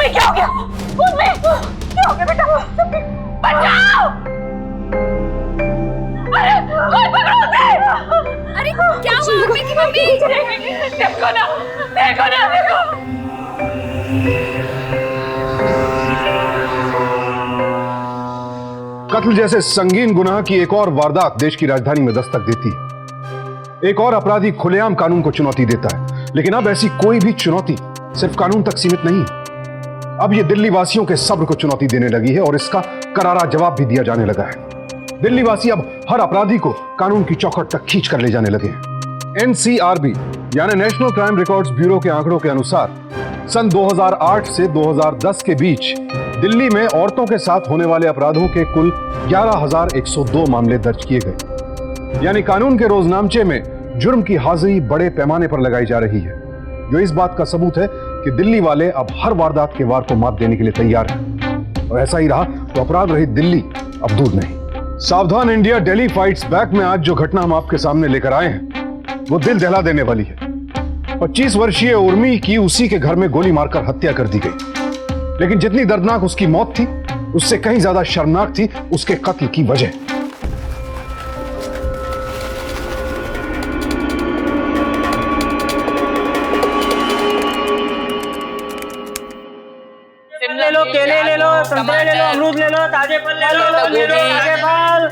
उर्मी क्या हो गया? उर्मी क्या हो गया बेटा? बचाओ! अरे कोई पकड़ो उसे! अरे क्या हुआ उर्मी की मम्मी? देखो ना, देखो ना, देखो! कत्ल जैसे संगीन गुनाह की एक और वारदात देश की राजधानी में दस्तक देती है। एक और अपराधी खुलेआम कानून को चुनौती देता है, लेकिन अब ऐसी कोई भी चुनौती सिर्फ कानून तक सीमित नहीं है। अब यह दिल्ली वासियों के सब्र को चुनौती देने लगी है और इसका करारा जवाब भी दिया जाने लगा है। दिल्ली वासी अब हर अपराधी को कानून की चौखट तक खींच कर ले जाने लगे हैं। NCRB यानी नेशनल क्राइम रिकॉर्ड्स ब्यूरो के आंकड़ों के अनुसार सन 2008 से 2010 के बीच दिल्ली में औरतों के साथ होने वाले अपराधों के कुल 11,102 मामले दर्ज किए गए। यानी कानून के रोजनामचे में जुर्म की हाजिरी बड़े पैमाने पर लगाई जा रही है, जो इस बात का सबूत है कि दिल्ली वाले अब हर वारदात के वार को मात देने के लिए तैयार हैं। और ऐसा ही रहा तो अपराध रहित दिल्ली अब दूर नहीं। सावधान इंडिया दिल्ली फाइट्स बैक में आज जो घटना हम आपके सामने लेकर आए हैं वो दिल दहला देने वाली है। 25 वर्षीय उर्मी की उसी के घर में गोली मारकर हत्या कर दी गई, लेकिन जितनी दर्दनाक उसकी मौत थी उससे कहीं ज्यादा शर्मनाक थी उसके कत्ल की वजह। ले लो, केले ले लो, संतरे ले लो, अमरूद ले लो, ताजे फल ले लो, ताजे फल।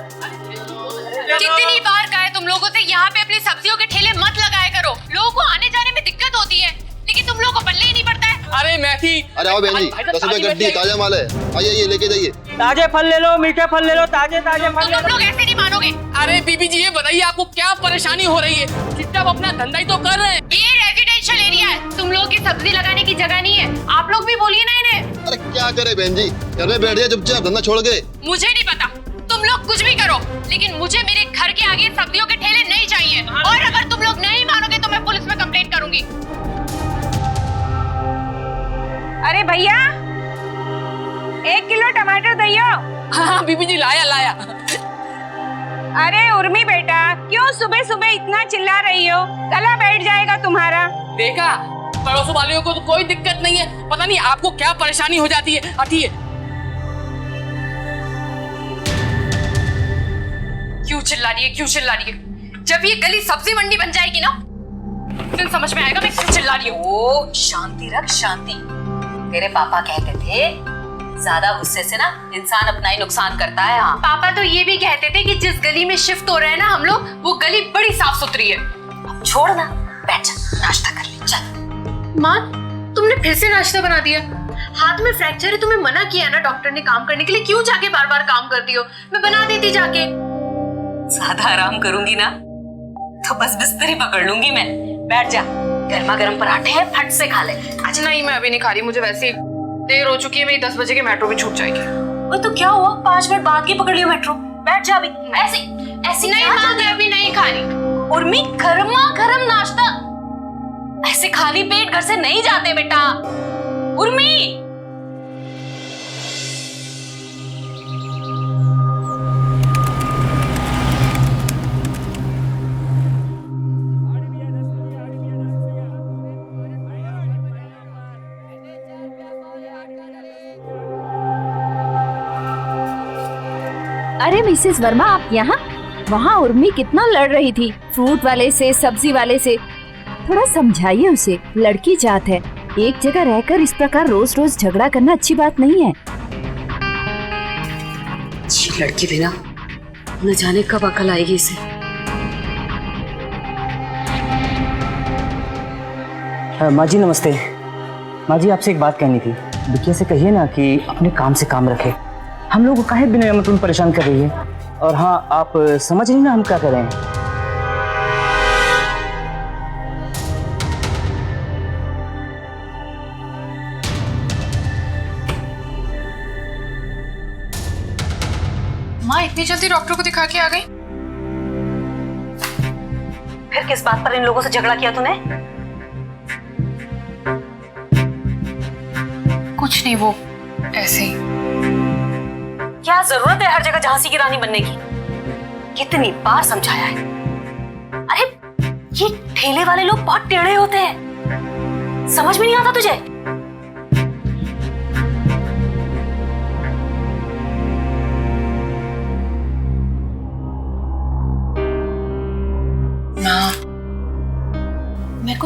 कितनी बार कहा है तुम लोगों से यहाँ पे अपनी सब्जियों के ठेले मत लगाया करो। लोगों को आने जाने में दिक्कत होती है, लेकिन तुम लोगों को पल्ले ही नहीं पड़ता है। अरे मैथी, अरे आओ बहन जी, 10 रुपए गड्डी, ताजा माल है, आइए लेके जाइए। ताजे फल ले लो, मीठे फल ले लो, ताजे ताजे फल ले लो। तुम लोग ऐसे नहीं मानोगे। अरे बीबी जी ये बताइए आपको क्या परेशानी हो रही है? चुपचाप अपना धंधा ही तो कर रहे हैं। ये रेजिडेंशियल एरिया है, तुम लोगों की सब्जी लगाने की जगह नहीं है। आप लोग भी बोलिए ना इन्हें। अरे क्या करे बहन जी, घर में बैठ गए चुपचाप, धंधा छोड़ के। मुझे नहीं पता, तुम लोग कुछ भी करो, लेकिन मुझे मेरे घर के आगे सब्जियों के ठेले नहीं चाहिए। और अगर तुम लोग नहीं मानोगे तो मैं पुलिस में कंप्लेंट करूंगी। अरे भैया 1 किलो टमाटर दइयो। हाँ बीबी जी लाया लाया। अरे उर्मी बेटा, क्यों सुबह सुबह इतना चिल्ला रही हो? गला बैठ जाएगा तुम्हारा। देखा, पड़ोस वालों को तो कोई दिक्कत नहीं है, पता नहीं आपको क्या परेशानी हो जाती है। हटिए। क्यों चिल्ला रही है, क्यों चिल्ला रही है? जब ये गली सब्जी मंडी बन जाएगी ना फिर समझ में आएगा मैं क्यों चिल्ला रही हूँ। ओ शांति रख, शांति। तेरे पापा कहते थे ज्यादा गुस्से से ना इंसान अपना ही नुकसान करता है। हाँ पापा तो ये भी कहते थे कि जिस गली में शिफ्ट हो रहे हैं ना हम लोग, वो गली बड़ी साफ सुथरी है। अब छोड़ ना, बैठ जा, नाश्ता कर ले, चल। माँ तुमने फिर से नाश्ता बना दिया। हाथ में फ्रैक्चर है, तुम्हें मना किया ना डॉक्टर ने काम करने के लिए, क्यों जाके बार बार काम करती हो? मैं बना देती जाके। ज्यादा आराम करूंगी ना तो बस बिस्तर ही पकड़ लूंगी मैं। बैठ जा, गर्मा गर्म पराठे हैं, फट से खा ले। अच्छा नहीं, मैं अभी नहीं खा रही, मुझे वैसे देर हो चुकी है, मेरी 10 बजे की मेट्रो भी छूट जाएगी। वो तो क्या हुआ, 5 मिनट बाद की पकड़ लियो मेट्रो। बैठ जा अभी। ऐसी ऐसी नहीं माँ, मैं अभी नहीं खा रही। उर्मी गर्मा गर्म नाश्ता ऐसे खाली पेट घर से नहीं जाते बेटा। उर्मी अरे मिसेस वर्मा, आप यहाँ? वहाँ उर्मी कितना लड़ रही थी फ्रूट वाले से, सब्जी वाले से। थोड़ा समझाइए उसे, लड़की जात है। एक जगह रहकर इस प्रकार रोज रोज झगड़ा करना अच्छी बात नहीं है। जी लड़की भी ना, न जाने कब अकल आएगी इसे। माँ जी नमस्ते। माँ जी आपसे एक बात कहनी थी। बिटिया से कहिए ना कि अपने काम से काम रखे। हम लोग को काहे बिना मतलब परेशान कर रही है। और हाँ, आप समझ रही ना हम क्या कर रहे हैं। माँ इतनी जल्दी डॉक्टर को दिखा के आ गई? फिर किस बात पर इन लोगों से झगड़ा किया तूने? कुछ नहीं, वो ऐसे ही। क्या जरूरत है हर जगह झांसी की रानी बनने की? कितनी बार समझाया है। अरे ये ठेले वाले लोग बहुत टेढ़े होते हैं, समझ में नहीं आता तुझे?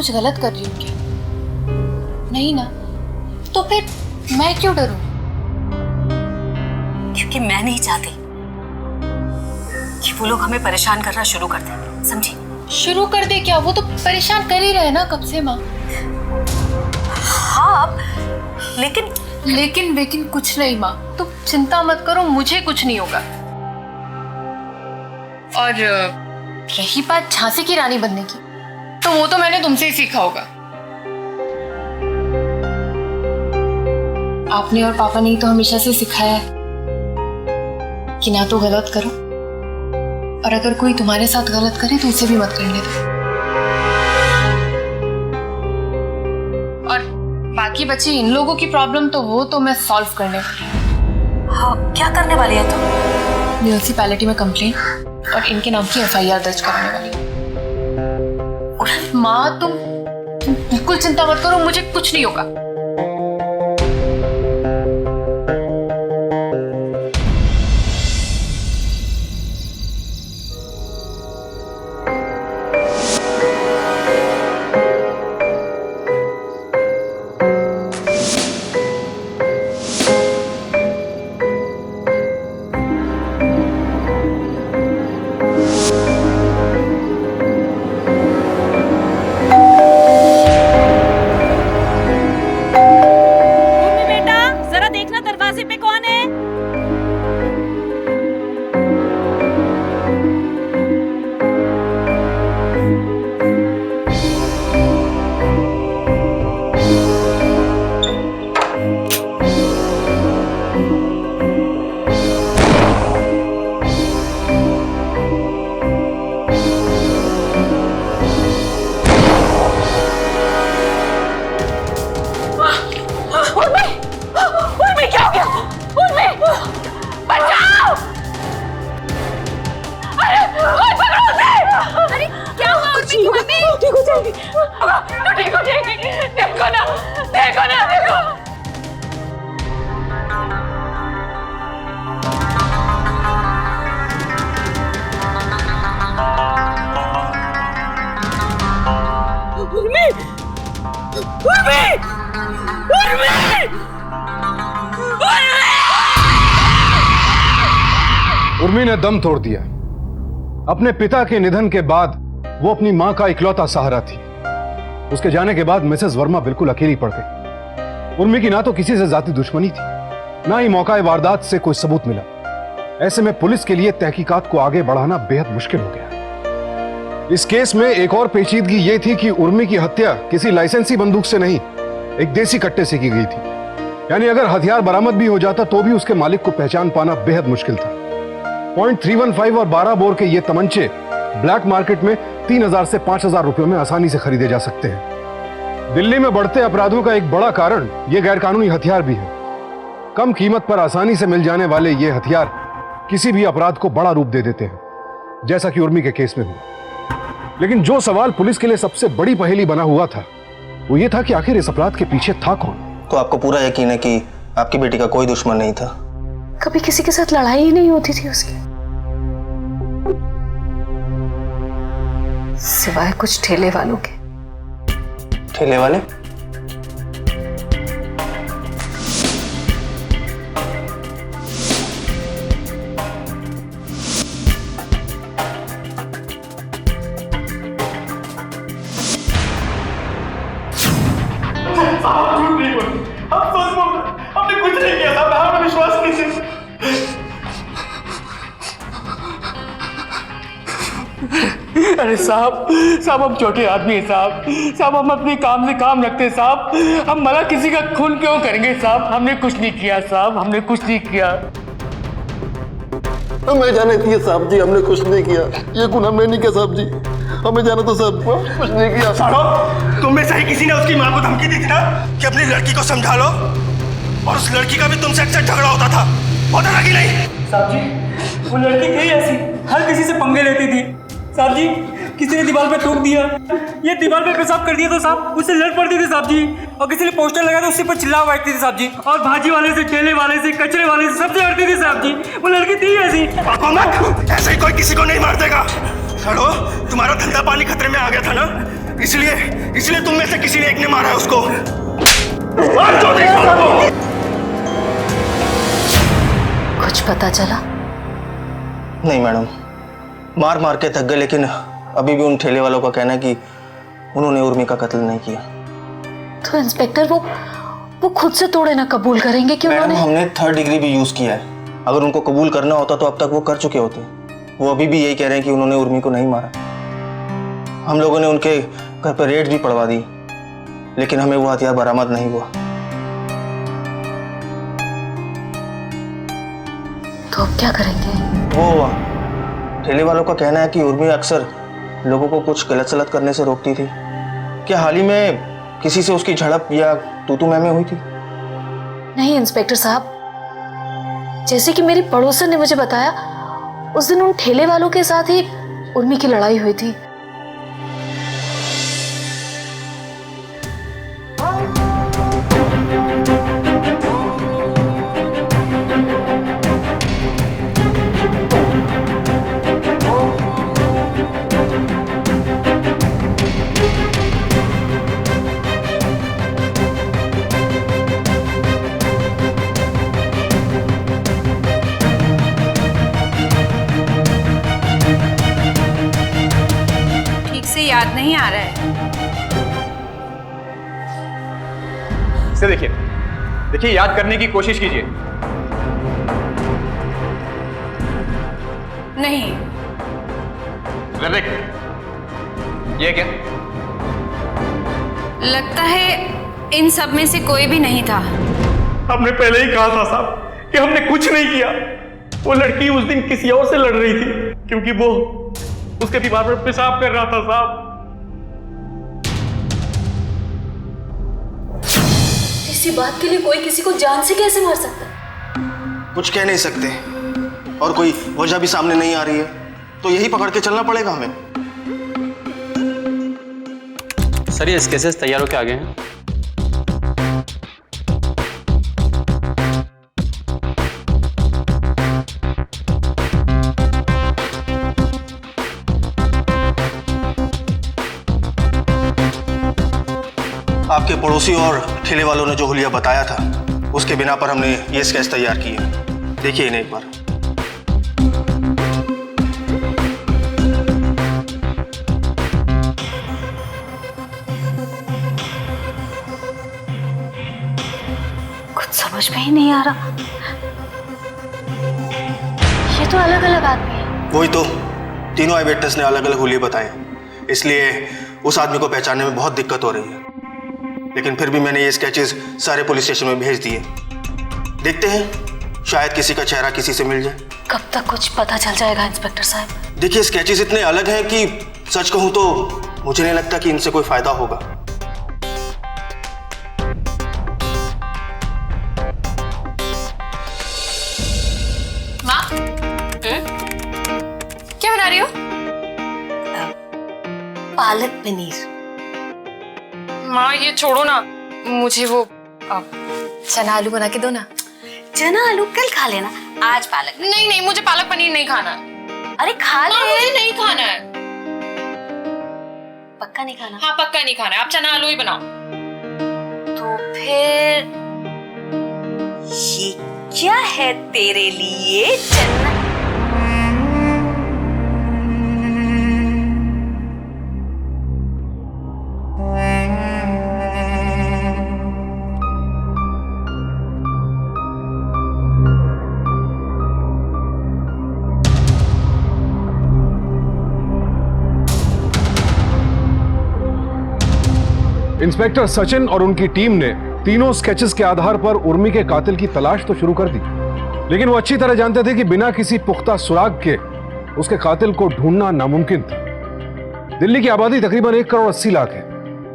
कुछ गलत कर रही हूँ क्या? नहीं ना, तो फिर मैं क्यों डरूं? क्योंकि मैं नहीं चाहती कि वो लोग हमें परेशान करना शुरू कर दें, समझी? शुरू कर दे क्या? वो तो परेशान कर ही रहे ना कब से माँ। हाँ, लेकिन कुछ नहीं माँ, तुम चिंता मत करो, मुझे कुछ नहीं होगा। और रही बात झांसी की रानी बनने की, तो वो तो मैंने तुमसे ही सीखा होगा। आपने और पापा ने ही तो हमेशा से सिखाया है कि ना तो गलत करो, और अगर कोई तुम्हारे साथ गलत करे तो उसे भी मत करने दो। और बाकी बची इन लोगों की प्रॉब्लम, तो वो तो मैं सॉल्व करने वाली हूँ। हाँ, क्या करने वाली है तुम? म्यूनिसिपैलिटी में कंप्लेन और इनके नाम की FIR दर्ज कराने वाली हूँ। माँ तुम बिल्कुल चिंता मत करो, मुझे कुछ नहीं होगा। उर्मी ने दम तोड़ दिया। अपने पिता के निधन के बाद वो अपनी मां का इकलौता सहारा थी। उसके जाने के बाद मिसेस वर्मा बिल्कुल अकेली पड़ गई। उर्मी की ना तो किसी से जाती दुश्मनी थी, ना ही मौका वारदात से कोई सबूत मिला। ऐसे में पुलिस के लिए तहकीकात को आगे बढ़ाना बेहद मुश्किल हो गया। इस केस में एक और पेचीदगी यह थी कि उर्मी की हत्या किसी लाइसेंसी बंदूक से नहीं, एक देसी कट्टे से की गई थी। यानी अगर हथियार बरामद भी हो जाता तो भी उसके मालिक को पहचान पाना बेहद मुश्किल था। .315 और 12 बोर के ये तमंचे ब्लैक मार्केट में 3000 से 5000 रुपयों में आसानी से खरीदे जा सकते हैं। दिल्ली में बढ़ते अपराधों का एक बड़ा कारण ये गैरकानूनी हथियार भी है। कम कीमत पर आसानी से मिल जाने वाले ये हथियार किसी भी अपराध को बड़ा रूप दे देते हैं, जैसा कि उर्मी के केस में हुआ। लेकिन जो सवाल पुलिस के लिए सबसे बड़ी पहेली बना हुआ था वो ये था कि आखिर इस अपराध के पीछे था कौन। तो आपको पूरा यकीन है कि आपकी बेटी का कोई दुश्मन नहीं था? कभी किसी के साथ लड़ाई ही नहीं होती थी उसकी, सिवाय कुछ ठेले वालों के। ठेले वाले? हमने कुछ नहीं किया था, हमें विश्वास कीजिए। अरे साहब हम छोटे आदमी हैं साहब हम अपने काम से काम रखते हैं साहब। हम भला किसी का खून क्यों करेंगे साहब? हमने कुछ नहीं किया साहब, हमने कुछ नहीं किया। हमें जाने दिए साहब जी, हमने कुछ नहीं किया। ये खून हमने नहीं किया साहब जी, हमें जाने तो साहब, कुछ नहीं किया। साहब तुम में से ही किसी ने उसकी माँ को धमकी दी थी ना कि अपनी लड़की को समझा लो, और उस लड़की का भी तुमसे अक्सर झगड़ा होता था, होता था कि नहीं? साहब जी वो लड़की थी ऐसी, हर किसी से पंगे लेती थी साहब जी। किसी ने दीवार पे थूक दिया, ये दीवार पे पेशाब कर दिया तो साहब उससे लड़ पड़ती थी साहब जी। और किसी ने पोस्टर लगाया तो उसी पर चिल्ला बैठती थी साहब जी। और भाजी वाले से, ठेले वाले से, कचरे वाले से सबसे लड़ती थी साहब जी। वो लड़की थी ऐसी। पापा मत, ऐसे ही कोई किसी को नहीं मार देगा। चलो तुम्हारा धंधा पानी खतरे में आ गया था ना, इसलिए तुम में से किसी ने एक ने मारा है उसको। कुछ पता चला? नहीं मैडम, मार मार के थक गए, लेकिन अभी भी उन ठेले वालों का कहना है कि उन्होंने उर्मी का कत्ल नहीं किया। तो इंस्पेक्टर वो खुद से तोड़े ना कबूल करेंगे कि मैडम उन्होंने? हमने 3rd डिग्री भी यूज किया है। अगर उनको कबूल करना होता तो अब तक वो कर चुके होते। वो अभी भी यही कह रहे हैं कि उन्होंने उर्मी को नहीं मारा। हम लोगों ने उनके घर पर रेड भी पड़वा दी, लेकिन हमें वो हथियार बरामद नहीं हुआ। तो अब क्या करेंगे? वो ठेले वालों का कहना है कि उर्मी अक्सर लोगों को कुछ गलत सलत करने से रोकती थी। क्या हाल ही में किसी से उसकी झड़प या तू मैं हुई थी? नहीं इंस्पेक्टर साहब, जैसे कि मेरी पड़ोसन ने मुझे बताया, उस दिन उन ठेले वालों के साथ ही उर्मी की लड़ाई हुई थी। याद नहीं आ रहा है। इसे देखिए, याद करने की कोशिश कीजिए। नहीं। देख, ये क्या? लगता है इन सब में से कोई भी नहीं था। हमने पहले ही कहा था साहब कि हमने कुछ नहीं किया। वो लड़की उस दिन किसी और से लड़ रही थी, क्योंकि वो उसके दीवार पर पेशाब कर रहा था साहब। इसी बात के लिए कोई किसी को जान से कैसे मार सकता है? कुछ कह नहीं सकते, और कोई वजह भी सामने नहीं आ रही है, तो यही पकड़ के चलना पड़ेगा हमें। सर ये केसेस तैयार होके आ गए हैं। आपके पड़ोसी और ठेले वालों ने जो हुलिया बताया था, उसके बिना पर हमने ये स्केच तैयार की है। देखिए इन्हें एक बार। कुछ समझ में ही नहीं आ रहा। ये तो अलग अलग आदमी है। वही तो, तीनों आई विटनेस ने अलग अलग हुलिये बताए, इसलिए उस आदमी को पहचानने में बहुत दिक्कत हो रही है। लेकिन फिर भी मैंने ये स्केचेस सारे पुलिस स्टेशन में भेज दिए। देखते हैं, शायद किसी का चेहरा किसी से मिल जाए। कब तक कुछ पता चल जाएगा इंस्पेक्टर साहब? देखिए स्केचेस इतने अलग हैं कि सच कहूं तो मुझे नहीं लगता कि इनसे कोई फायदा होगा। माँ, क्या बना रही हो? पालक पनीर। माँ ये छोड़ो ना, मुझे वो चना आलू बना के दो ना। चना आलू कल खा लेना, आज पालक। नहीं, मुझे पालक पनीर नहीं खाना। अरे खा ले। मुझे नहीं खाना है। पक्का नहीं खाना? हाँ पक्का नहीं खाना है, आप चना आलू ही बनाओ। तो फिर ये क्या है तेरे लिए? चना। इंस्पेक्टर सचिन और उनकी टीम ने तीनों स्केचेस के आधार पर उर्मी के कातिल की तलाश तो शुरू कर दी, लेकिन वो अच्छी तरह जानते थे कि बिना किसी पुख्ता सुराग के उसके कातिल को ढूंढना नामुमकिन था। दिल्ली की आबादी तकरीबन 1 करोड़ 80 लाख है,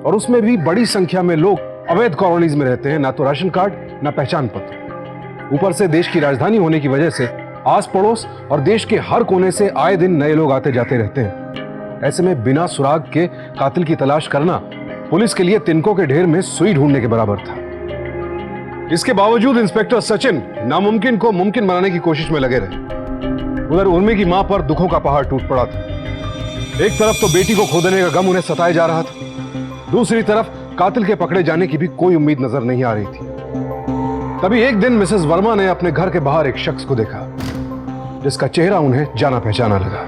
और उसमें भी बड़ी संख्या में लोग अवैध कॉलोनीज में रहते हैं, ना तो राशन कार्ड ना पहचान पत्र। ऊपर से देश की राजधानी होने की वजह से आस पड़ोस और देश के हर कोने से आए दिन नए लोग आते जाते रहते हैं। ऐसे में बिना सुराग के कातिल की तलाश करना पुलिस के लिए तिनकों के ढेर में सुई ढूंढने के बराबर था। इसके बावजूद इंस्पेक्टर सचिन नामुमकिन को मुमकिन बनाने की कोशिश में लगे रहे। उधर उर्मी की मां पर दुखों का पहाड़ टूट पड़ा था। एक तरफ तो बेटी को खो देने का गम उन्हें सताए जा रहा था, दूसरी तरफ कातिल के पकड़े जाने की भी कोई उम्मीद नजर नहीं आ रही थी। तभी एक दिन मिसेस वर्मा ने अपने घर के बाहर एक शख्स को देखा जिसका चेहरा उन्हें जाना पहचाना लगा।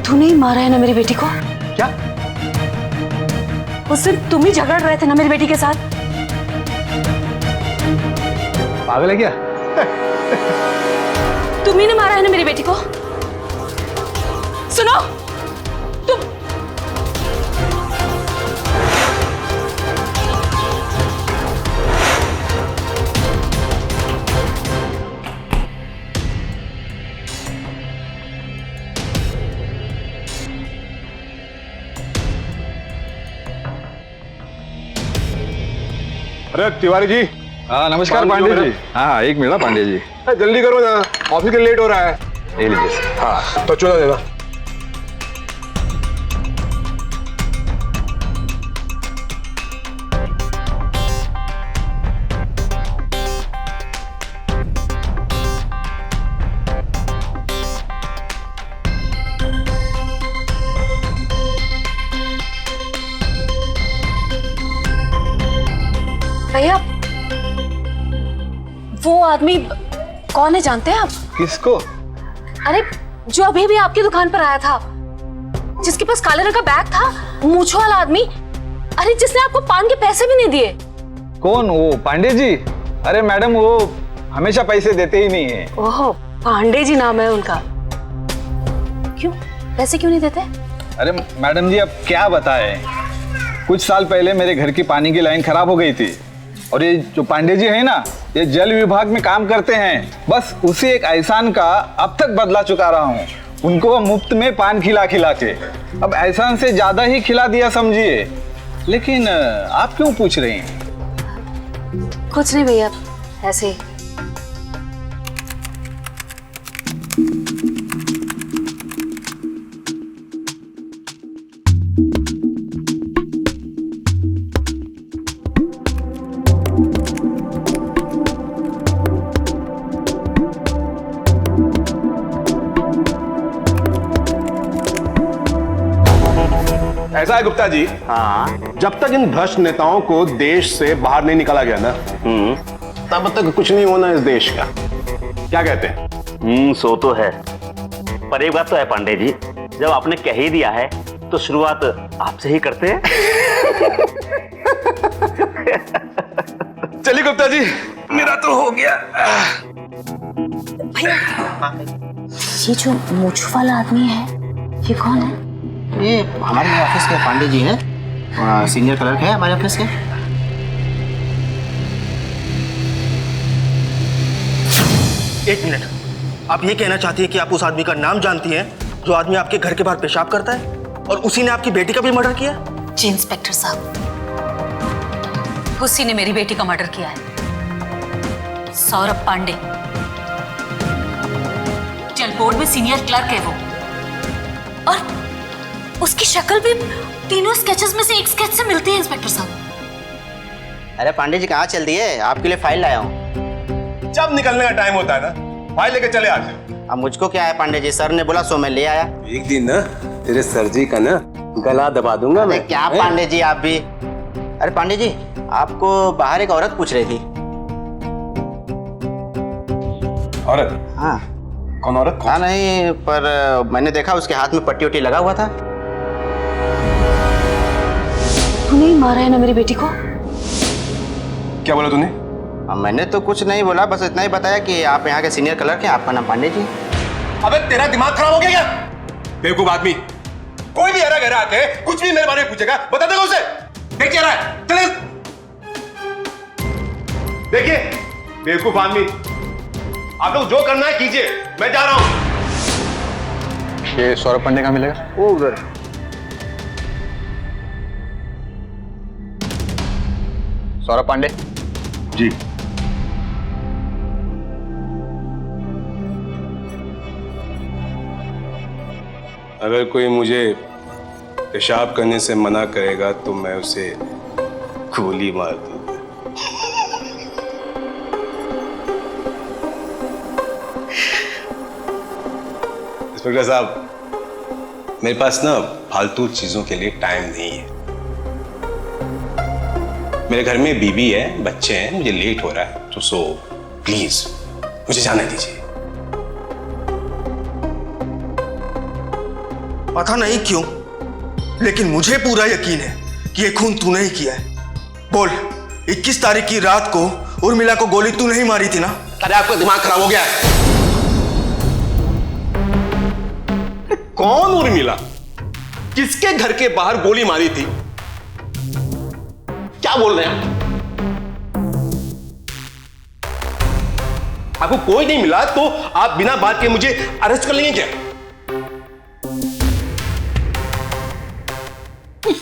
तूने ही मारा है ना मेरी बेटी को? क्या? उस दिन तुम ही झगड़ रहे थे ना मेरी बेटी के साथ? पागल है क्या? तुम ही ने मारा है ना मेरी बेटी को? सुनो, तुम अरे तिवारी जी। हाँ नमस्कार पांडे जी। हाँ एक मिनट पांडे जी, जल्दी करो ना, ऑफिस के लेट हो रहा है। ले लीजिए। हाँ तो चलो देना। भैया, वो आदमी कौन है जानते हैं आप? किसको? अरे जो अभी भी आपकी दुकान पर आया था, जिसके पास काले रंग का बैग था, मूंछों वाला आदमी। अरे जिसने आपको पान के पैसे भी नहीं दिए। कौन? वो पांडे जी? अरे मैडम वो हमेशा पैसे देते ही नहीं है। ओह, पांडे जी नाम है उनका। क्यों? पैसे क्यों नहीं देते? अरे मैडम जी अब क्या बताएं, कुछ साल पहले मेरे घर की पानी की लाइन खराब हो गई थी और ये जो पांडे जी है ना, ये जल विभाग में काम करते हैं। बस उसी एक एहसान का अब तक बदला चुका रहा हूँ, उनको मुफ्त में पान खिला खिला के। अब एहसान से ज्यादा ही खिला दिया समझिए। लेकिन आप क्यों पूछ रही हैं? कुछ नहीं भैया, ऐसे ही। ऐसा है गुप्ता जी, हाँ, जब तक इन भ्रष्ट नेताओं को देश से बाहर नहीं निकाला गया ना, तब तक कुछ नहीं होना इस देश का। क्या कहते हैं? सो तो है, पर एक बात तो है पांडे जी, जब आपने कह ही दिया है तो शुरुआत आपसे ही करते हैं। चलिए गुप्ता जी, मेरा तो हो गया। भैया, ये जो मूंछ वाला आदमी है, ये कौन है? ये हमारे ऑफिस के पांडे जी हैं, सीनियर क्लर्क है हमारे ऑफिस के। एक मिनट, आप ये कहना चाहती हैं कि आप उस आदमी का नाम जानती हैं जो आदमी आपके घर के बाहर पेशाब करता है और उसी ने आपकी बेटी का भी मर्डर किया? जी इंस्पेक्टर साहब, उसी ने मेरी बेटी का मर्डर किया है। सौरभ पांडे, जल बोर्ड में सीनियर क्लर्क है वो, और उसकी शक्ल भी तीनों स्केचेस में से एक स्केच से मिलती है इंस्पेक्टर साहब। अरे पांडे जी कहाँ चल दिए? आपके लिए फाइल लाया हूँ। जब निकलने का टाइम होता है ना, फाइल लेके चले आते। अब मुझको क्या है पांडे जी, सर ने बोला सो मैं ले आया। एक दिन ना तेरे सर जी का ना गला दबा दूंगा मैं। क्या पांडे जी आप भी? अरे पांडे जी, आपको बाहर एक औरत पूछ रही थी। औरत? हाँ। कौन औरत? हाँ नहीं, पर मैंने देखा उसके हाथ में पट्टी वट्टी लगा हुआ था। तूने ही मारा है ना मेरी बेटी को? क्या बोला तूने? मैंने तो कुछ नहीं बोला, बस इतना ही बताया कि आप यहाँ के सीनियर क्लर्क हैं, आपका नाम पांडे जी। अबे तेरा दिमाग खराब हो गया क्या? बेवकूफ आदमी, कोई भी हरा गहरा आके कुछ भी मेरे बारे में पूछेगा, बता देगा उसे। देख क्या रहा है, चले। देखिए बेवकूफ आदमी, आप लोग जो करना है कीजिए, मैं जा रहा हूं। ये सौरभ पांडे कहाँ मिलेगा? वो उधर। सौरभ पांडे जी। अगर कोई मुझे पेशाब करने से मना करेगा तो मैं उसे गोली मार दूंगा। इंस्पेक्टर साहब, मेरे पास ना फालतू चीजों के लिए टाइम नहीं है। मेरे घर में बीवी है, बच्चे हैं, मुझे लेट हो रहा है, तो सो प्लीज मुझे जाने दीजिए। पता नहीं क्यों, लेकिन मुझे पूरा यकीन है कि ये खून तूने ही किया है। बोल, 21 तारीख की रात को उर्मिला को गोली तू नहीं मारी थी ना? अरे आपका दिमाग खराब हो गया है। कौन उर्मिला? किसके घर के बाहर गोली मारी थी? क्या बोल रहे हैं आपको कोई नहीं मिला तो आप बिना बात के मुझे अरेस्ट कर लेंगे क्या?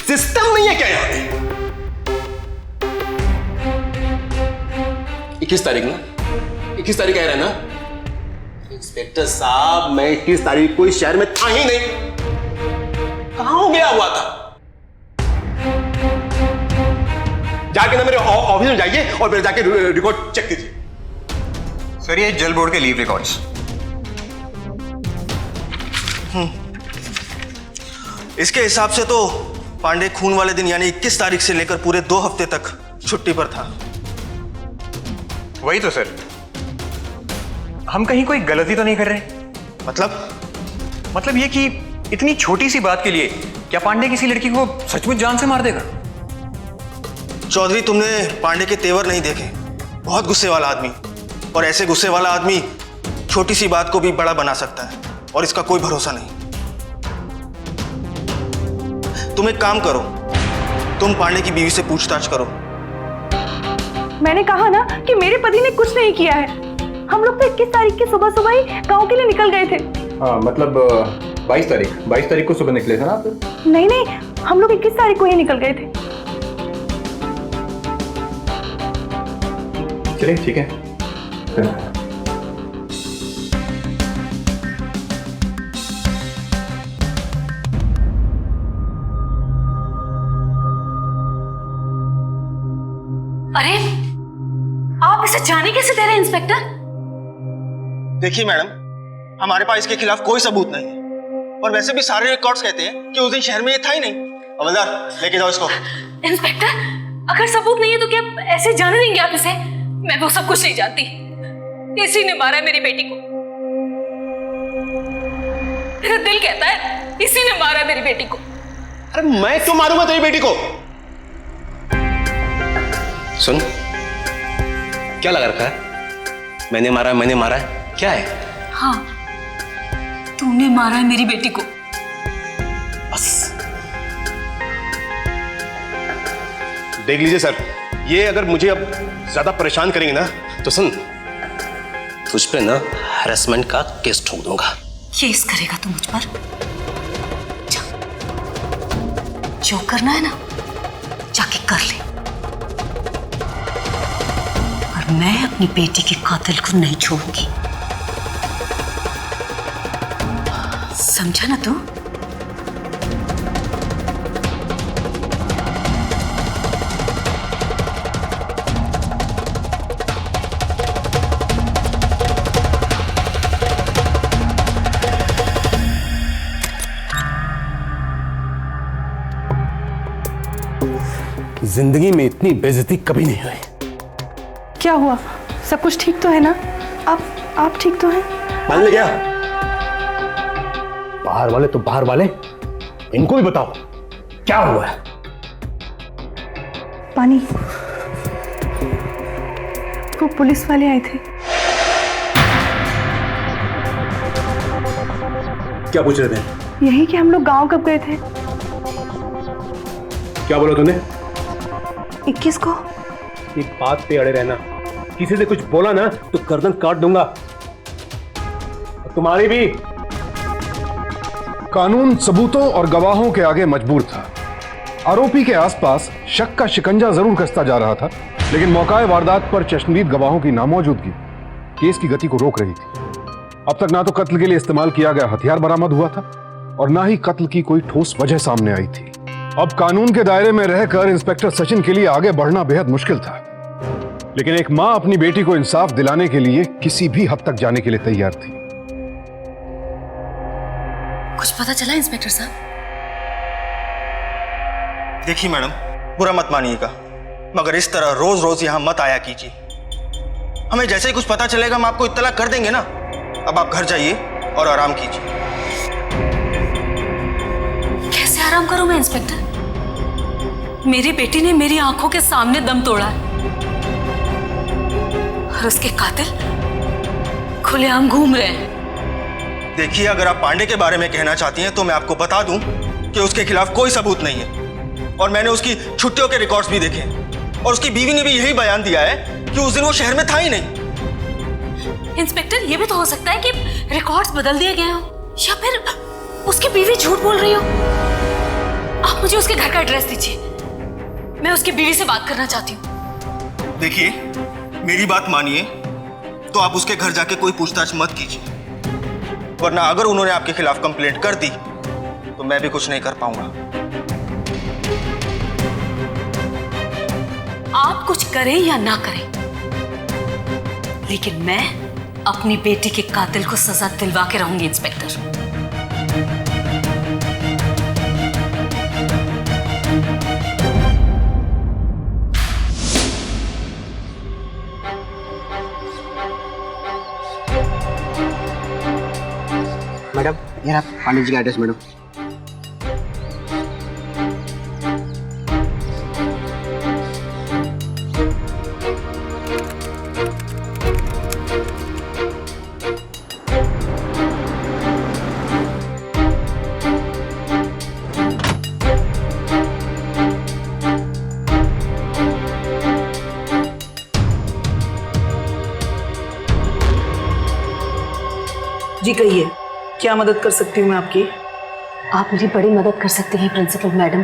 सिस्टम नहीं है क्या यहां पे? 21 तारीख ना, 21 तारीख कह रहे हैं ना? इंस्पेक्टर साहब, मैं 21 तारीख को इस शहर में था ही नहीं। कहां हो गया हुआ था? जाके ना मेरे ऑफिस में जाइए और मेरे जाके रिकॉर्ड चेक कीजिए। सर, ये जल बोर्ड के लीव रिकॉर्ड्स। इसके हिसाब से तो पांडे खून वाले दिन यानी 21 तारीख से लेकर पूरे 2 हफ्ते तक छुट्टी पर था। वही तो सर, हम कहीं कोई गलती तो नहीं कर रहे? मतलब ये कि इतनी छोटी सी बात के लिए क्या पांडे किसी लड़की को सचमुच जान से मार देगा? चौधरी, तुमने पांडे के तेवर नहीं देखे। बहुत गुस्से वाला आदमी, और ऐसे गुस्से वाला आदमी छोटी सी बात को भी बड़ा बना सकता है, और इसका कोई भरोसा नहीं। तुम एक काम करो, तुम पांडे की बीवी से पूछताछ करो। मैंने कहा ना कि मेरे पति ने कुछ नहीं किया है। हम लोग तो 21 तारीख की सुबह सुबह ही गांव के लिए निकल गए थे। हाँ, मतलब 22 तारीख को सुबह निकले थे ना आप? नहीं, हम लोग 21 तारीख को ही निकल गए थे। चलिए, ठीक है। अरे, आप इसे जाने कैसे दे रहे हैं इंस्पेक्टर? देखिए मैडम, हमारे पास इसके खिलाफ कोई सबूत नहीं है, और वैसे भी सारे रिकॉर्ड्स कहते हैं कि उस दिन शहर में ये था ही नहीं। हवलदार, लेके जाओ इसको। इंस्पेक्टर, अगर सबूत नहीं है तो क्या ऐसे जाने देंगे आप इसे? मैं वो सब कुछ नहीं जानती। इसी ने मारा है मेरी बेटी को। मेरा दिल कहता है इसी ने मारा है मेरी बेटी को। अरे मैं क्यों मारूंगा तेरी बेटी को? सुन, क्या लगा रखा है? मैंने मारा है, क्या है? हाँ, तूने मारा है मेरी बेटी को। बस देख लीजिए सर, ये अगर मुझे अब ज्यादा परेशान करेंगे ना तो सुन, तुझ पे ना हैरेसमेंट का केस ठोक दूंगा। केस करेगा तू मुझ पर? जो करना है ना, जाके कर ले। और मैं अपनी बेटी के कातिल को नहीं छोड़ूंगी, समझा ना तू? जिंदगी में इतनी बेइज्जती कभी नहीं हुई। क्या हुआ? सब कुछ ठीक तो है ना? आप ठीक तो हैं? मान ले क्या? बाहर वाले तो बाहर वाले, इनको भी बताओ क्या हुआ है। पानी, वो पुलिस वाले आए थे। क्या पूछ रहे थे? यही कि हम लोग गांव कब गए थे? क्या बोला तूने? 21 को। एक बात पे अड़े रहना, किसी से कुछ बोला ना तो गर्दन काट दूंगा। और तुम्हारी भी। कानून सबूतों और गवाहों के आगे मजबूर था। आरोपी के आसपास शक का शिकंजा जरूर कसता जा रहा था, लेकिन मौकाए वारदात पर चश्मदीद गवाहों की नामौजूदगी केस की गति को रोक रही थी। अब तक ना तो कत्ल के लिए इस्तेमाल किया गया हथियार बरामद हुआ था, और ना ही कत्ल की कोई ठोस वजह सामने आई थी। अब कानून के दायरे में रहकर इंस्पेक्टर सचिन के लिए आगे बढ़ना बेहद मुश्किल था, लेकिन एक मां अपनी बेटी को इंसाफ दिलाने के लिए किसी भी हद तक जाने के लिए तैयार थी। कुछ पता चला इंस्पेक्टर साहब? देखिए मैडम, बुरा मत मानिएगा, मगर इस तरह रोज रोज यहां मत आया कीजिए। हमें जैसे ही कुछ पता चलेगा हम आपको इत्तला कर देंगे ना। अब आप घर जाइए और आराम कीजिए। कैसे आराम करूं मैं इंस्पेक्टर? मेरी बेटी ने मेरी आंखों के सामने दम तोड़ा है और उसके कातिल खुलेआम घूम रहे हैं। देखिए, अगर आप पांडे के बारे में कहना चाहती हैं तो मैं आपको बता दूं कि उसके खिलाफ कोई सबूत नहीं है और मैंने उसकी छुट्टियों के रिकॉर्ड्स भी देखे और उसकी बीवी ने भी यही बयान दिया है कि उस दिन वो शहर में था ही नहीं। इंस्पेक्टर, ये भी तो हो सकता है कि रिकॉर्ड्स बदल दिए गए हो या फिर उसकी बीवी झूठ बोल रही हो। आप मुझे उसके घर का एड्रेस दीजिए, मैं उसकी बीवी से बात करना चाहती हूँ। देखिए, मेरी बात मानिए तो आप उसके घर जाके कोई पूछताछ मत कीजिए, वरना अगर उन्होंने आपके खिलाफ कंप्लेंट कर दी तो मैं भी कुछ नहीं कर पाऊंगा। आप कुछ करें या ना करें, लेकिन मैं अपनी बेटी के कातिल को सजा दिलवा के रहूंगी इंस्पेक्टर। मैडम, ये पांडे जी का एड्रेस मैडम। जी कहिए, क्या मदद कर सकती हूँ मैं आपकी? आप मेरी बड़ी मदद कर सकती हैं प्रिंसिपल मैडम।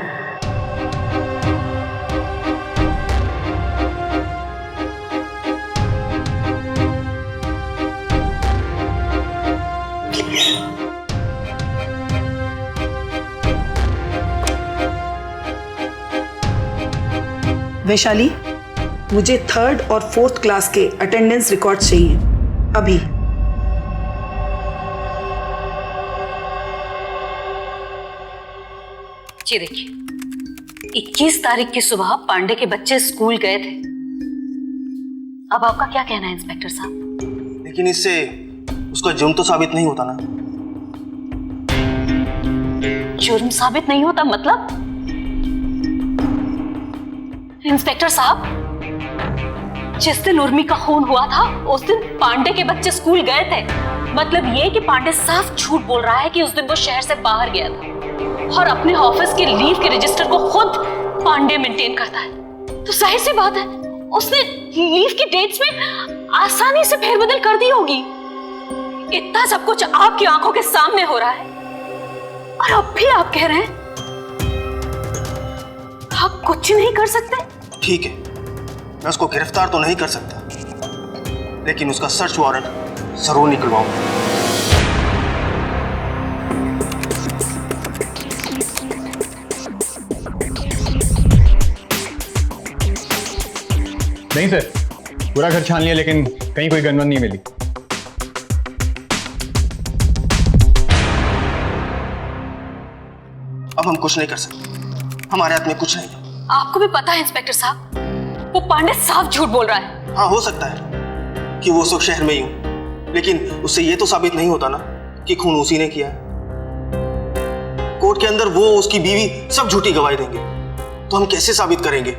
वैशाली, मुझे 3rd और 4th क्लास के अटेंडेंस रिकॉर्ड चाहिए अभी। जी देखिए, 21 तारीख की सुबह पांडे के बच्चे स्कूल गए थे। अब आपका क्या कहना है इंस्पेक्टर साहब? लेकिन इससे उसका जुर्म तो साबित नहीं होता ना। जुर्म साबित नहीं होता मतलब? इंस्पेक्टर साहब, जिस दिन उर्मी का खून हुआ था उस दिन पांडे के बच्चे स्कूल गए थे। मतलब ये कि पांडे साफ झूठ बोल रहा है कि उस दिन वो शहर से बाहर गया था और अपने ऑफिस के लीव के रजिस्टर को खुद पांडे मेंटेन करता है। तो जाहिर सी बात है उसने लीव की डेट्स में आसानी से फेरबदल कर दी होगी। इतना सब कुछ आपकी आंखों के सामने हो रहा है और अब भी आप कह रहे हैं आप कुछ नहीं कर सकते? ठीक है, मैं उसको गिरफ्तार तो नहीं कर सकता, लेकिन उसका सर्च वारंट जरूर निकलवाऊंगा। नहीं सर, पूरा घर छान लिया लेकिन कहीं कोई गन वन नहीं मिली। अब हम कुछ नहीं कर सकते, हमारे हाथ में कुछ नहीं। आपको भी पता है इंस्पेक्टर साहब, वो पांडे साफ झूठ बोल रहा है। हाँ, हो सकता है कि वो उस शहर में ही हो, लेकिन उससे ये तो साबित नहीं होता ना कि खून उसी ने किया है। कोर्ट के अंदर वो, उसकी बीवी सब झूठी गवाही देंगे, तो हम कैसे साबित करेंगे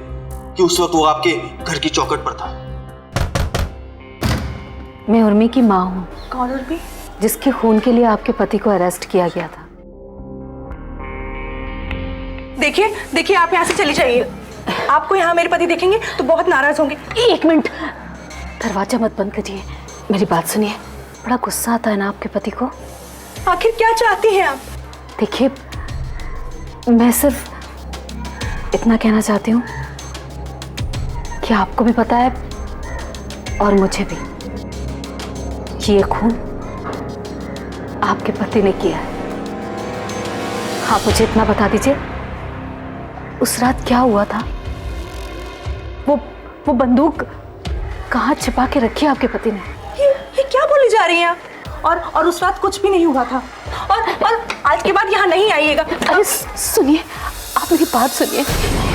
कि उस वक्त वो आपके घर की चौखट पर था? मैं उर्मी की माँ हूँ। कौन उर्मी? जिसके खून के लिए आपके पति को अरेस्ट किया गया था। देखिए देखिए, आप यहाँ से चली जाइए। आपको यहाँ मेरे पति देखेंगे तो बहुत नाराज होंगे। एक मिनट, दरवाजा मत बंद करिए, मेरी बात सुनिए। बड़ा गुस्सा आता है ना आपके पति को? आखिर क्या चाहती हैं आप? देखिए, मैं सिर्फ इतना कहना चाहती हूँ कि आपको भी पता है और मुझे भी कि ये खून आपके पति ने किया है। आप मुझे इतना बता दीजिए, उस रात क्या हुआ था? वो बंदूक कहाँ छिपा के रखी है आपके पति ने? ये क्या बोली जा रही हैं आप? और उस रात कुछ भी नहीं हुआ था, और आज के बाद यहाँ नहीं आइएगा। अरे सुनिए, आप मेरी बात सुनिए,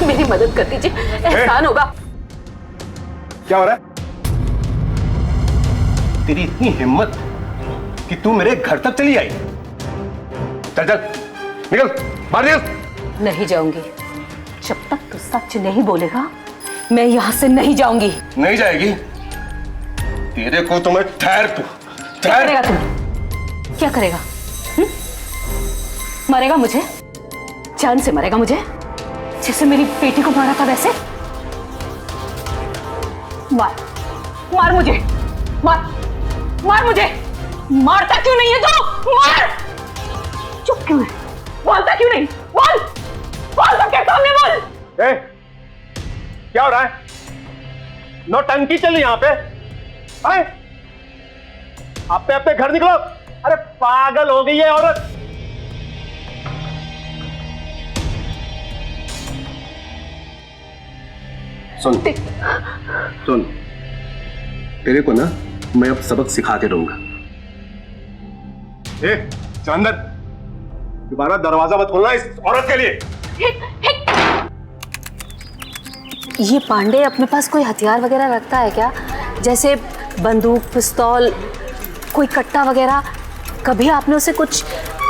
मेरी मदद कर दीजिए, एहसान होगा। क्या हो रहा है? तेरी इतनी हिम्मत कि तू मेरे घर तक चली आई? चल चल निकल बाहर निकल। नहीं जाऊंगी, जब तक तू सच नहीं बोलेगा मैं यहाँ से नहीं जाऊंगी। नहीं जाएगी? तेरे को तो मैं ठहर क्या करेगा तू? क्या करेगा? मारेगा मुझे? जान से मारेगा मुझे, जैसे मेरी बेटी को मारा था वैसे? मार मुझे, मार मुझे। मारता क्यों नहीं है तू? मार। चुप क्यों है? बोलता क्यों नहीं? बोल सबके सामने बोल। क्या हो रहा है? नौटंकी चली यहाँ पे? आए? आप अपने घर निकलो। अरे पागल हो गई है औरत। सुन तेरे को ना मैं अब सबक सिखा के रहूंगा। चंदर, दोबारा दरवाजा मत खोलना इस औरत के लिए। ये पांडे अपने पास कोई हथियार वगैरह रखता है क्या? जैसे बंदूक, पिस्तौल, कोई कट्टा वगैरह? कभी आपने उसे कुछ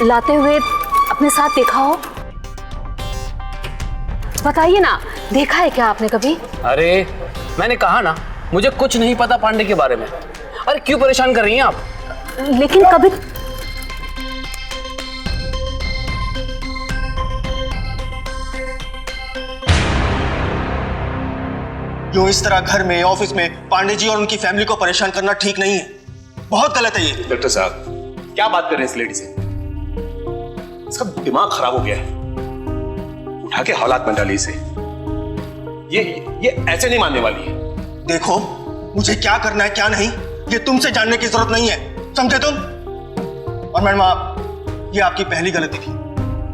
लाते हुए अपने साथ देखा हो? बताइए ना, देखा है क्या आपने कभी? अरे मैंने कहा ना, मुझे कुछ नहीं पता पांडे के बारे में। अरे क्यों परेशान कर रही हैं आप? लेकिन कभी यूं इस तरह घर में, ऑफिस में पांडे जी और उनकी फैमिली को परेशान करना ठीक नहीं है, बहुत गलत है ये। डॉक्टर साहब क्या बात कर रहे हैं इस लेडी से? इसका दिमाग खराब हो गया है, उठा के हालात में डाली इसे। ये ऐसे नहीं मानने वाली है। देखो, मुझे क्या करना है क्या नहीं ये तुमसे जानने की जरूरत नहीं है, समझे तुम? और मैडम आप, ये आपकी पहली गलती थी,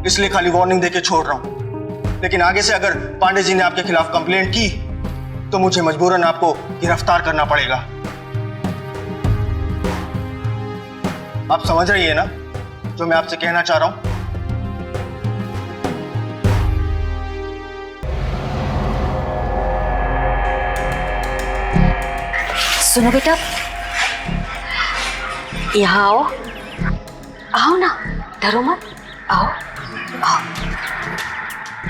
इसलिए खाली वार्निंग देके छोड़ रहा हूं। लेकिन आगे से अगर पांडे जी ने आपके खिलाफ कंप्लेंट की तो मुझे मजबूरन आपको गिरफ्तार करना पड़ेगा। आप समझ रही है ना जो मैं आपसे कहना चाह रहा हूं? सुनो बेटा, यहाँ आओ, आओ ना, डरो मत, आओ आओ,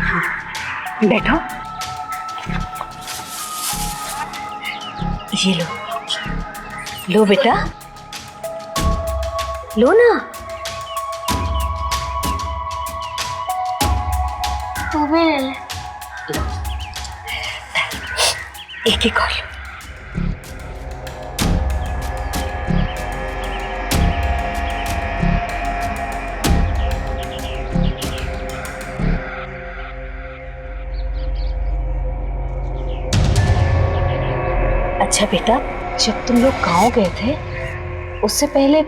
हाँ, बैठो। ये लो बेटा, लो ना। तू भी ले ले। एक और लो। अच्छा बेटा, जब तुम लोग गांव गए थे उससे पहले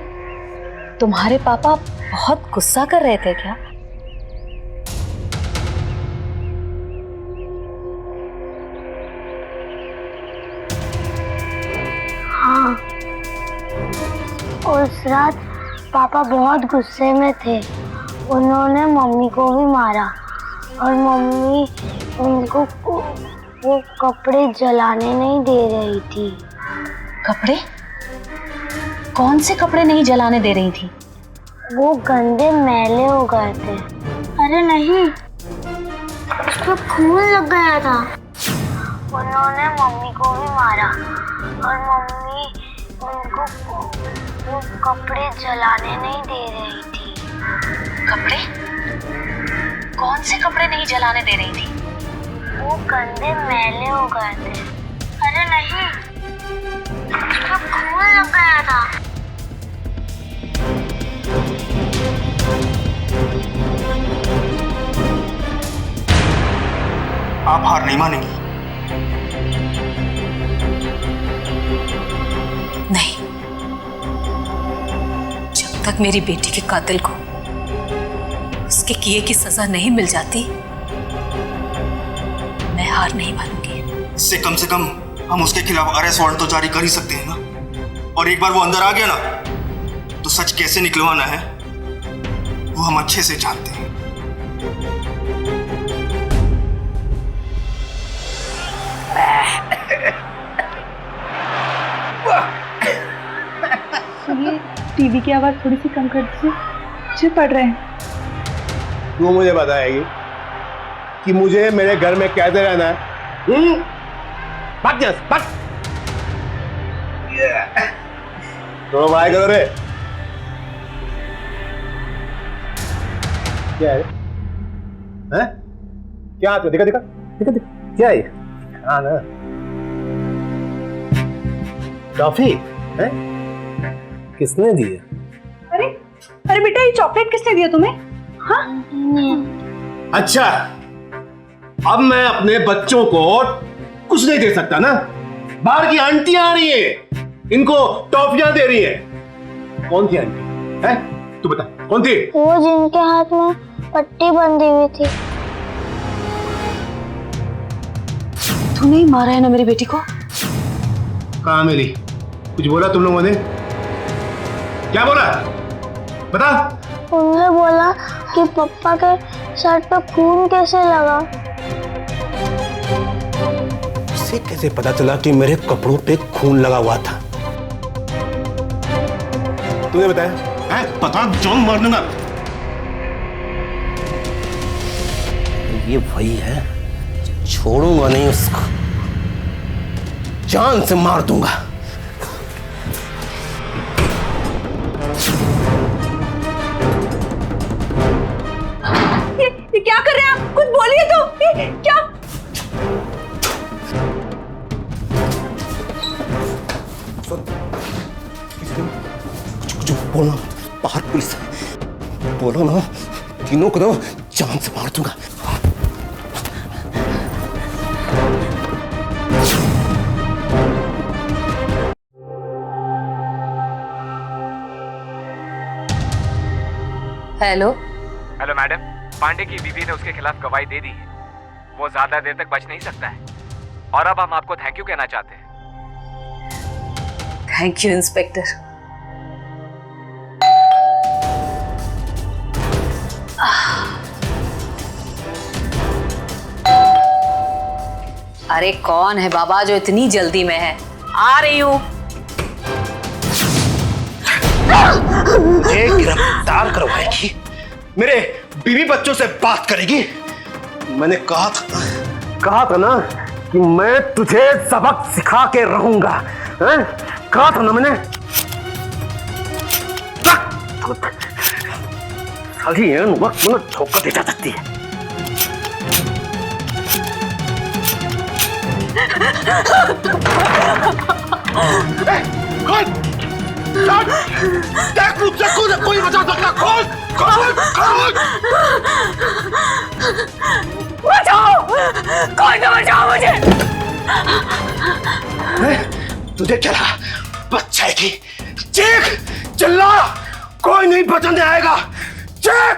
तुम्हारे पापा बहुत गुस्सा कर रहे थे क्या? हाँ, उस रात पापा बहुत गुस्से में थे। उन्होंने मम्मी को भी मारा और मम्मी उनको वो कपड़े जलाने नहीं दे रही थी। कपड़े? कौन से कपड़े नहीं जलाने दे रही थी? वो गंदे मैले हो गए थे। अरे नहीं, उसको खून लग गया था। उन्होंने मम्मी को भी मारा और मम्मी उनको वो कपड़े जलाने नहीं दे रही थी। कपड़े? कौन से कपड़े नहीं जलाने दे रही थी? वो गंदे मैले हो गए थे। अरे नहीं, उसको खून लग गया था। आप हार नहीं मानेंगी। नहीं, जब तक मेरी बेटी के कातिल को, उस उसके किए की सजा नहीं मिल जाती, मैं हार नहीं मानूंगी। इससे कम से कम हम उसके खिलाफ अरेस्ट वारंट तो जारी कर ही सकते हैं ना। और एक बार वो अंदर आ गया ना, तो सच कैसे निकलवाना है वो हम अच्छे से जानते हैं। ये टीवी की आवाज थोड़ी सी कम कर दीजिए, मुझे पड़ रहे हैं। तू मुझे बताएगी कि मुझे मेरे घर में कैसे रहना है? भाग जा, भाग। थोड़ा भाई करो रे। क्या है? हैं? क्या तो दिखा दिखा दिखा दिखा क्या है? हाँ ना, टॉफी है? किसने दी है? अरे अरे बेटा, ये चॉकलेट किसने दिया तुम्हें? हाँ? अच्छा, अब मैं अपने बच्चों को कुछ नहीं दे सकता ना? बाहर की आंटियां आ रही हैं, इनको टॉफियां दे रही हैं। कौन थी आंटी? है? तू बता, कौन थी? वो जिनके हाथ में पट्टी बंधी हुई थी। तूने ही मारा है ना मेरी बेटी को? कहाँ मिली? कुछ बोला तुम लोगों ने? क्या बोला? बता। उन्होंने बोला कि पापा के शर्ट पे खून कैसे लगा। उसे कैसे पता चला कि मेरे कपड़ों पे खून लगा हुआ था? तूने बताया? है? पता जॉन मार दूंगा। ये वही है, छोड़ूंगा नहीं उसको, जान से मार दूंगा। ये क्या कर रहे हैं आप? कुछ बोलिए तो। ये क्या? कुछ बोलना, बाहर पुलिस है। बोलो ना, तीनों को तो जान से मार दूंगा। हेलो हेलो मैडम, पांडे की बीवी ने उसके खिलाफ गवाही दे दी है। वो ज्यादा देर तक बच नहीं सकता है और अब हम आपको थैंक यू कहना चाहते हैं। Thank you inspector. अरे कौन है बाबा जो इतनी जल्दी में है? आ रही हूँ। मुझे गिरफ्तार करवाएगी, मेरे बीवी बच्चों से बात करेगी। मैंने कहा था ना कि मैं तुझे सबक सिखा के रहूंगा। कहा था ना मैंने। खाली वक्त में ठोकर दे जा सकती है। कोई बचा सकता? बचाओ, कोई तो बचाओ मुझे। तुझे क्या लगा बच जाएगी? चीख चिल्ला, कोई नहीं बचने आएगा। चीख।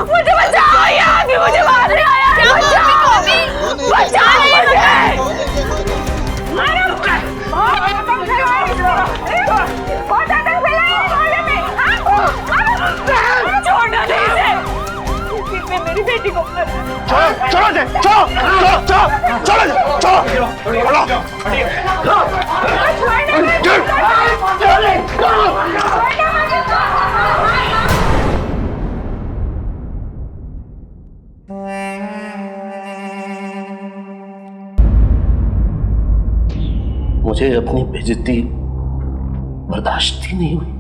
मुझे बचाओ, ये आदमी मुझे मारने आया है। बचाओ मुझे। छोड़ना नहीं इसे। मेरी बेटी को छोड़ो दे, मुझे अपनी बेइज्जती बर्दाश्त ही नहीं हुई।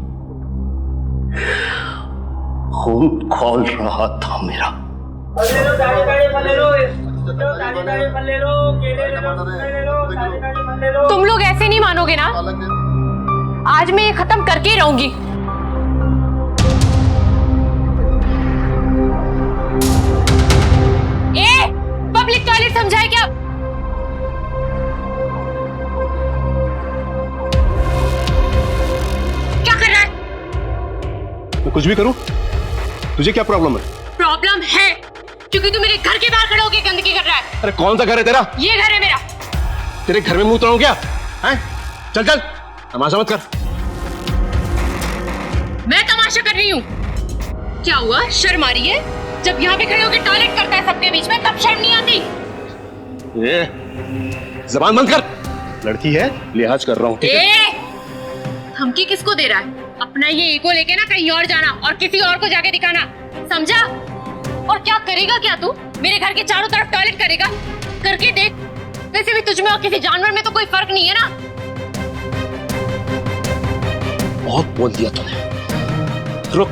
खून खौल रहा था मेरा। तुम लोग ऐसे नहीं मानोगे ना। आज मैं ये खत्म करके ही रहूंगी। कुछ भी करूं? तुझे क्या प्रॉब्लम है? प्रॉब्लम है क्योंकि तू मेरे घर के बाहर खड़ा होकर गंदगी कर रहा है। अरे कौन सा घर है तेरा? ये घर है मेरा। तेरे घर में मुंह तोड़ूं क्या? हैं? चल चल, तमाशा मत कर। मैं तमाशा कर रही हूँ? क्या हुआ, शर्म आ रही है? जब यहाँ पे खड़े होकर टॉयलेट करता है सबके बीच में, तब शर्म नहीं आती? ये जबान बंद कर। लड़की है, लिहाज कर रहा हूँ। धमकी किसको दे रहा है? अपना ये ईगो लेके ना कहीं और जाना और किसी और को जाके दिखाना, समझा? और क्या करेगा क्या तू? मेरे घर के चारों तरफ टॉयलेट करेगा? करके देख। वैसे भी तुझ में और किसी जानवर में तो कोई फर्क नहीं है ना। बहुत बोल दिया तूने। रुक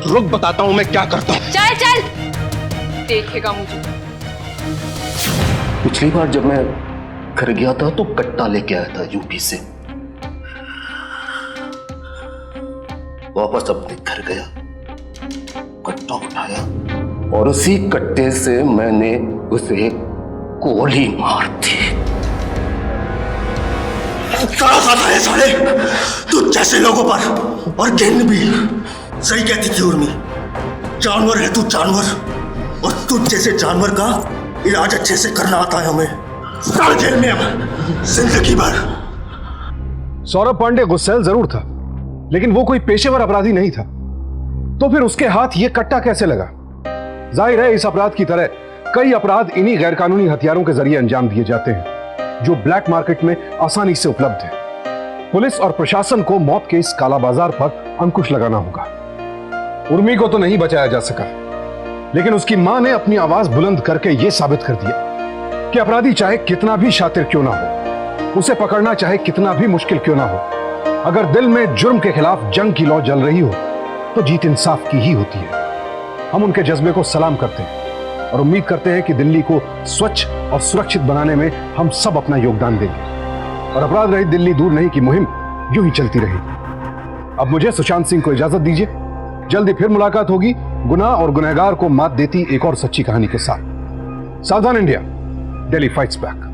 रुक, बताता हूँ मैं क्या करता हूँ। चल चल, देखेगा मुझे। पिछली बार जब मैं घर गया था तो कट्टा लेके आया था यूपी से। वापस अपने घर गया, कट्टा उठाया और उसी कट्टे से मैंने उसे गोली मार दी। है साले, तू जैसे लोगों पर और गिन भी सही कहती थी उर्मी। जानवर है तू, जानवर, और तू जैसे जानवर का इलाज अच्छे से करना आता है हमें। साल जेल में अब जिंदगी भर। सौरभ पांडे गुस्सैल जरूर था, लेकिन वो कोई पेशेवर अपराधी नहीं था। तो फिर उसके हाथ ये कट्टा कैसे लगा? जाहिर है इस अपराध की तरह कई अपराध इन्हीं गैरकानूनी हथियारों के जरिए अंजाम दिए जाते हैं जो ब्लैक मार्केट में आसानी से उपलब्ध है। पुलिस और प्रशासन को मौत के इस काला बाजार पर अंकुश लगाना होगा। उर्मी को तो नहीं बचाया जा सका, लेकिन उसकी मां ने अपनी आवाज बुलंद करके यह साबित कर दिया कि अपराधी चाहे कितना भी शातिर क्यों ना हो, उसे पकड़ना चाहे कितना भी मुश्किल क्यों ना हो, अगर दिल में जुर्म के खिलाफ जंग की लौ जल रही हो तो जीत इंसाफ की ही होती है। हम उनके जज्बे को सलाम करते हैं और उम्मीद करते हैं कि दिल्ली को स्वच्छ और सुरक्षित बनाने में हम सब अपना योगदान देंगे और अपराध रहित दिल्ली दूर नहीं की मुहिम यूं ही चलती रहेगी। अब मुझे सुशांत सिंह को इजाजत दीजिए। जल्दी फिर मुलाकात होगी गुनाह और गुनहगार को मात देती एक और सच्ची कहानी के साथ। सावधान इंडिया, दिल्ली फाइट्स बैक।